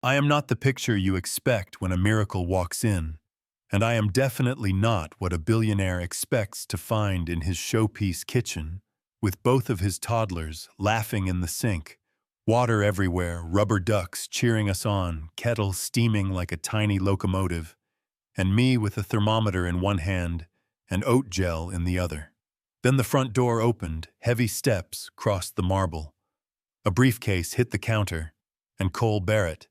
I am not the picture you expect when a miracle walks in, and I am definitely not what a billionaire expects to find in his showpiece kitchen, with both of his toddlers laughing in the sink, water everywhere, rubber ducks cheering us on, kettle steaming like a tiny locomotive, and me with a thermometer in one hand and oat gel in the other. Then the front door opened, heavy steps crossed the marble. A briefcase hit the counter, and Cole Barrett,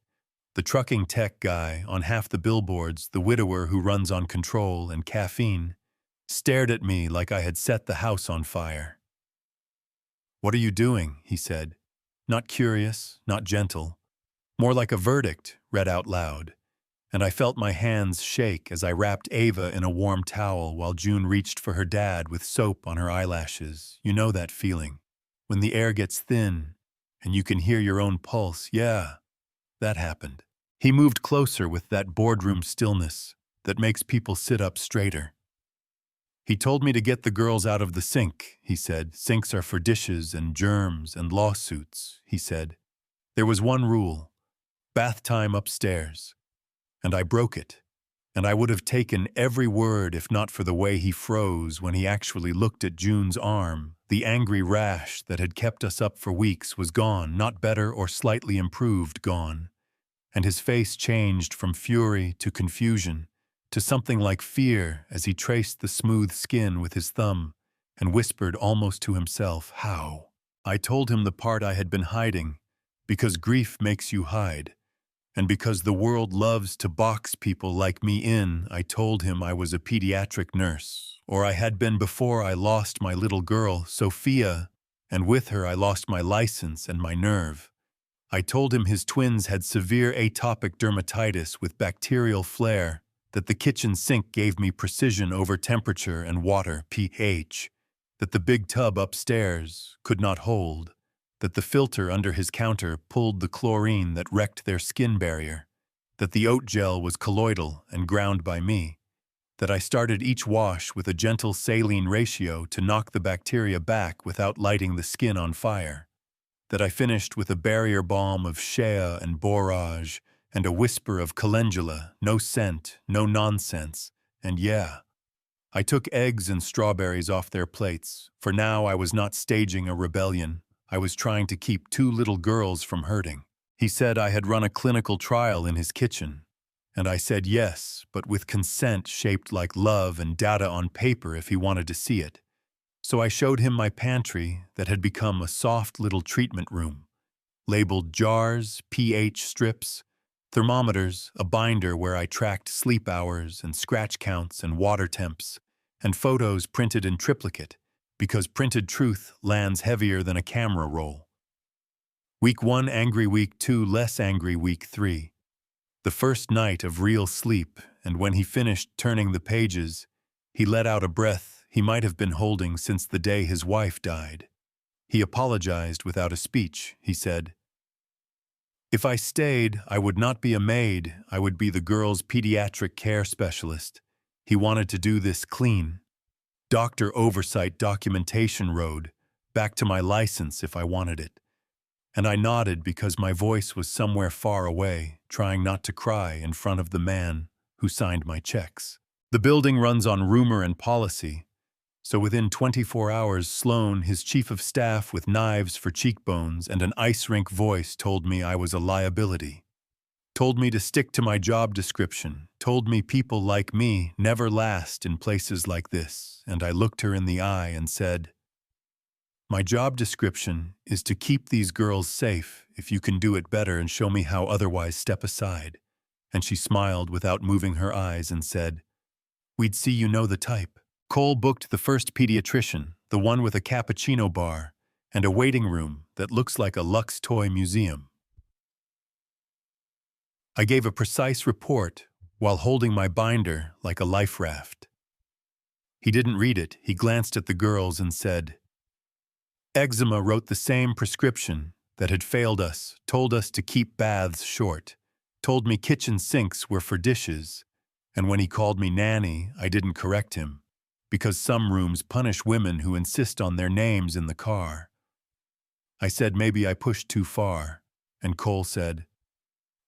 the trucking tech guy on half the billboards, the widower who runs on control and caffeine, stared at me like I had set the house on fire. "What are you doing?" he said. Not curious, not gentle, more like a verdict read out loud. And I felt my hands shake as I wrapped Ava in a warm towel while June reached for her dad with soap on her eyelashes. You know that feeling, when the air gets thin and you can hear your own pulse. Yeah, that happened. He moved closer with that boardroom stillness that makes people sit up straighter. He told me to get the girls out of the sink, he said. Sinks are for dishes and germs and lawsuits, he said. There was one rule: bath time upstairs. And I broke it. And I would have taken every word if not for the way he froze when he actually looked at June's arm. The angry rash that had kept us up for weeks was gone, not better or slightly improved, gone. And his face changed from fury to confusion, to something like fear as he traced the smooth skin with his thumb and whispered almost to himself, "How?" I told him the part I had been hiding, because grief makes you hide. And because the world loves to box people like me in, I told him I was a pediatric nurse, or I had been before I lost my little girl, Sophia, and with her I lost my license and my nerve. I told him his twins had severe atopic dermatitis with bacterial flare, that the kitchen sink gave me precision over temperature and water, pH, that the big tub upstairs could not hold, that the filter under his counter pulled the chlorine that wrecked their skin barrier, that the oat gel was colloidal and ground by me, that I started each wash with a gentle saline ratio to knock the bacteria back without lighting the skin on fire, that I finished with a barrier balm of shea and borage and a whisper of calendula, no scent, no nonsense, and yeah, I took eggs and strawberries off their plates, for now I was not staging a rebellion. I was trying to keep two little girls from hurting. He said I had run a clinical trial in his kitchen, and I said yes, but with consent shaped like love and data on paper if he wanted to see it. So I showed him my pantry that had become a soft little treatment room, labeled jars, pH strips, thermometers, a binder where I tracked sleep hours and scratch counts and water temps, and photos printed in triplicate, because printed truth lands heavier than a camera roll. Week 1 angry, week 2 less angry, week 3. The first night of real sleep, and when he finished turning the pages, he let out a breath he might have been holding since the day his wife died. He apologized without a speech. He said, "If I stayed, I would not be a maid, I would be the girl's pediatric care specialist. He wanted to do this clean. Doctor oversight documentation road, back to my license if I wanted it." And I nodded because my voice was somewhere far away, trying not to cry in front of the man who signed my checks. The building runs on rumor and policy, so within 24 hours, Sloan, his chief of staff with knives for cheekbones and an ice rink voice, told me I was a liability. Told me to stick to my job description, told me people like me never last in places like this, and I looked her in the eye and said, "My job description is to keep these girls safe. If you can do it better and show me how otherwise, step aside." And she smiled without moving her eyes and said, "We'd see you know the type." Cole booked the first pediatrician, the one with a cappuccino bar, and a waiting room that looks like a luxe toy museum. I gave a precise report while holding my binder like a life raft. He didn't read it. He glanced at the girls and said, "Eczema wrote the same prescription that had failed us, told us to keep baths short, told me kitchen sinks were for dishes, and when he called me nanny, I didn't correct him, because some rooms punish women who insist on their names in the car." I said maybe I pushed too far, and Cole said,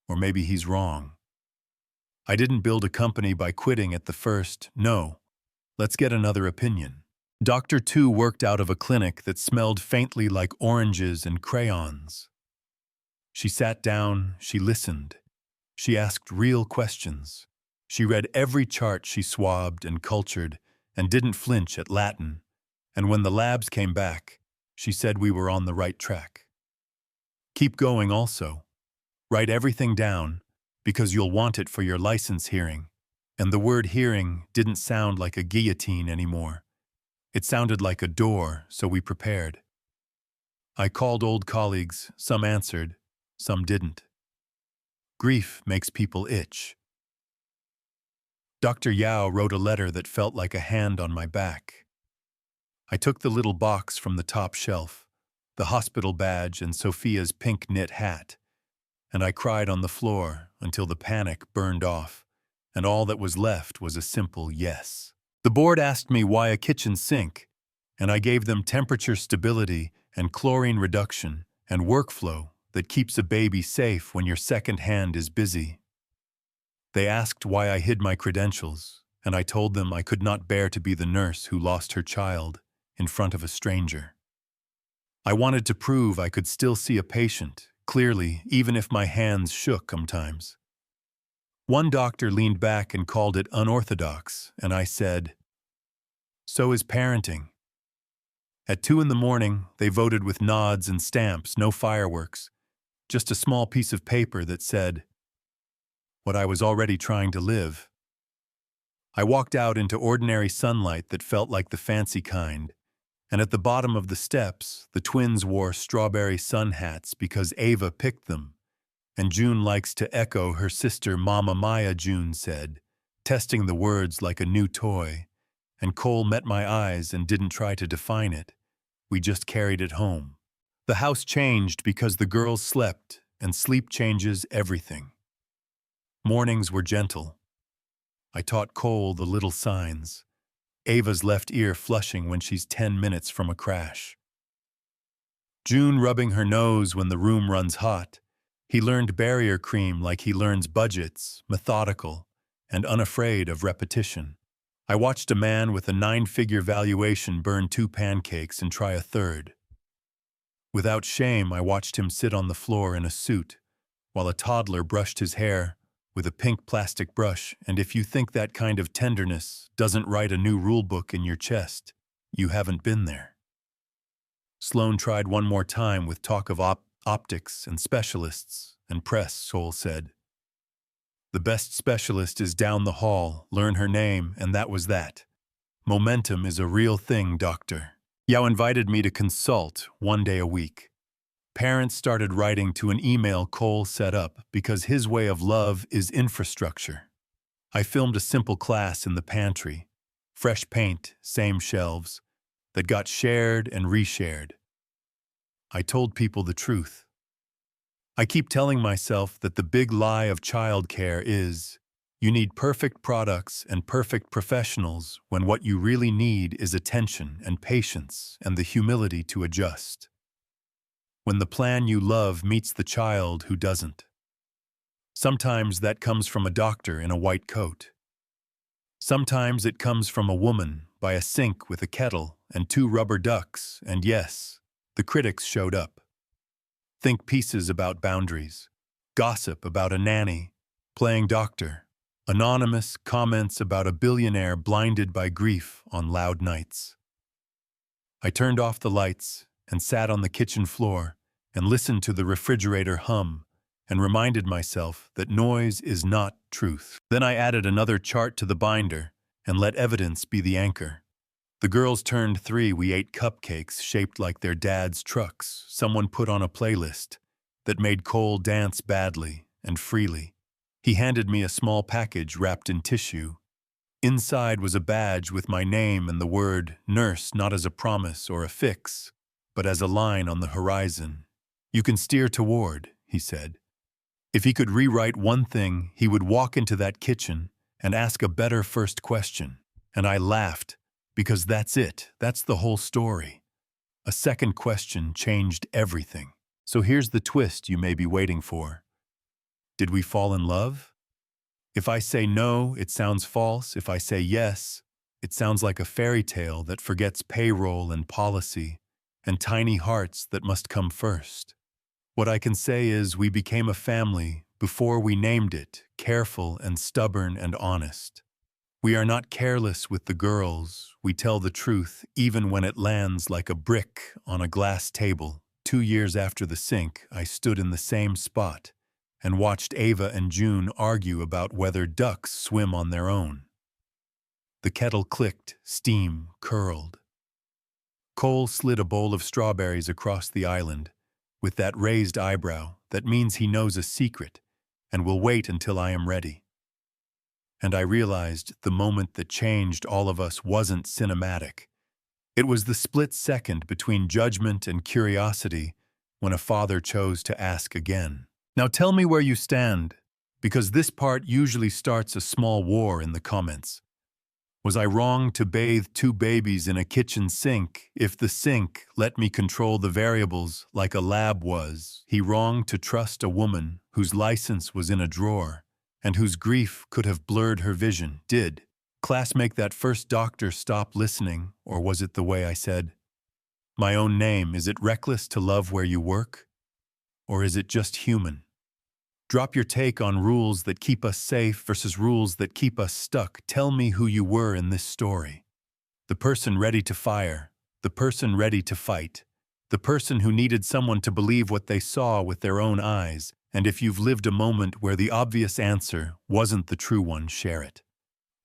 Or maybe he's wrong. I didn't build a company by quitting at the first. No, let's get another opinion. Dr. Tu worked out of a clinic that smelled faintly like oranges and crayons. She sat down, she listened. She asked real questions. She read every chart she swabbed and cultured and didn't flinch at Latin. And when the labs came back, she said we were on the right track. Keep going also. Write everything down, because you'll want it for your license hearing. And the word hearing didn't sound like a guillotine anymore. It sounded like a door, so we prepared. I called old colleagues, some answered, some didn't. Grief makes people itch. Dr. Yao wrote a letter that felt like a hand on my back. I took the little box from the top shelf, the hospital badge and Sophia's pink knit hat, and I cried on the floor until the panic burned off, and all that was left was a simple yes. The board asked me why a kitchen sink, and I gave them temperature stability and chlorine reduction and workflow that keeps a baby safe when your second hand is busy. They asked why I hid my credentials, and I told them I could not bear to be the nurse who lost her child in front of a stranger. I wanted to prove I could still see a patient, clearly, even if my hands shook sometimes. One doctor leaned back and called it unorthodox, and I said, "So is parenting." At 2 a.m, they voted with nods and stamps, no fireworks, just a small piece of paper that said what I was already trying to live. I walked out into ordinary sunlight that felt like the fancy kind, and at the bottom of the steps, the twins wore strawberry sun hats because Ava picked them, and June likes to echo her sister Mama Maya, June said, testing the words like a new toy, and Cole met my eyes and didn't try to define it. We just carried it home. The house changed because the girls slept, and sleep changes everything. Mornings were gentle. I taught Cole the little signs. Ava's left ear flushing when she's 10 minutes from a crash. June rubbing her nose when the room runs hot. He learned barrier cream like he learns budgets, methodical, and unafraid of repetition. I watched a man with a 9-figure valuation burn 2 pancakes and try a third. Without shame, I watched him sit on the floor in a suit, while a toddler brushed his hair with a pink plastic brush, and if you think that kind of tenderness doesn't write a new rule book in your chest, you haven't been there. Sloan tried one more time with talk of optics and specialists, and press, Sol said. The best specialist is down the hall, learn her name, and that was that. Momentum is a real thing, doctor. Yao invited me to consult 1 day a week. Parents started writing to an email Cole set up because his way of love is infrastructure. I filmed a simple class in the pantry, fresh paint, same shelves, that got shared and reshared. I told people the truth. I keep telling myself that the big lie of childcare is you need perfect products and perfect professionals when what you really need is attention and patience and the humility to adjust. When the plan you love meets the child who doesn't. Sometimes that comes from a doctor in a white coat. Sometimes it comes from a woman by a sink with a kettle and 2 rubber ducks, and yes, the critics showed up. Think pieces about boundaries, gossip about a nanny, playing doctor, anonymous comments about a billionaire blinded by grief on loud nights. I turned off the lights and sat on the kitchen floor and listened to the refrigerator hum and reminded myself that noise is not truth. Then I added another chart to the binder and let evidence be the anchor. The girls turned 3, we ate cupcakes shaped like their dad's trucks. Someone put on a playlist that made Cole dance badly and freely. He handed me a small package wrapped in tissue. Inside was a badge with my name and the word nurse, not as a promise or a fix, but as a line on the horizon. You can steer toward, he said. If he could rewrite one thing, he would walk into that kitchen and ask a better first question. And I laughed, because that's it. That's the whole story. A second question changed everything. So here's the twist you may be waiting for. Did we fall in love? If I say no, it sounds false. If I say yes, it sounds like a fairy tale that forgets payroll and policy and tiny hearts that must come first. What I can say is we became a family before we named it, careful and stubborn and honest. We are not careless with the girls. We tell the truth even when it lands like a brick on a glass table. 2 years after the sink, I stood in the same spot and watched Ava and June argue about whether ducks swim on their own. The kettle clicked, steam curled. Cole slid a bowl of strawberries across the island with that raised eyebrow that means he knows a secret and will wait until I am ready. And I realized the moment that changed all of us wasn't cinematic. It was the split second between judgment and curiosity when a father chose to ask again. Now tell me where you stand, because this part usually starts a small war in the comments. Was I wrong to bathe 2 babies in a kitchen sink if the sink let me control the variables like a lab was? He wrong to trust a woman whose license was in a drawer and whose grief could have blurred her vision? Did class make that first doctor stop listening, or was it the way I said my own name? Is it reckless to love where you work? Or is it just human? Drop your take on rules that keep us safe versus rules that keep us stuck. Tell me who you were in this story. The person ready to fire, the person ready to fight, the person who needed someone to believe what they saw with their own eyes. And if you've lived a moment where the obvious answer wasn't the true one, share it.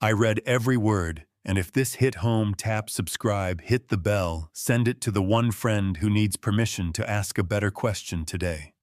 I read every word, and if this hit home, tap subscribe, hit the bell, send it to the one friend who needs permission to ask a better question today.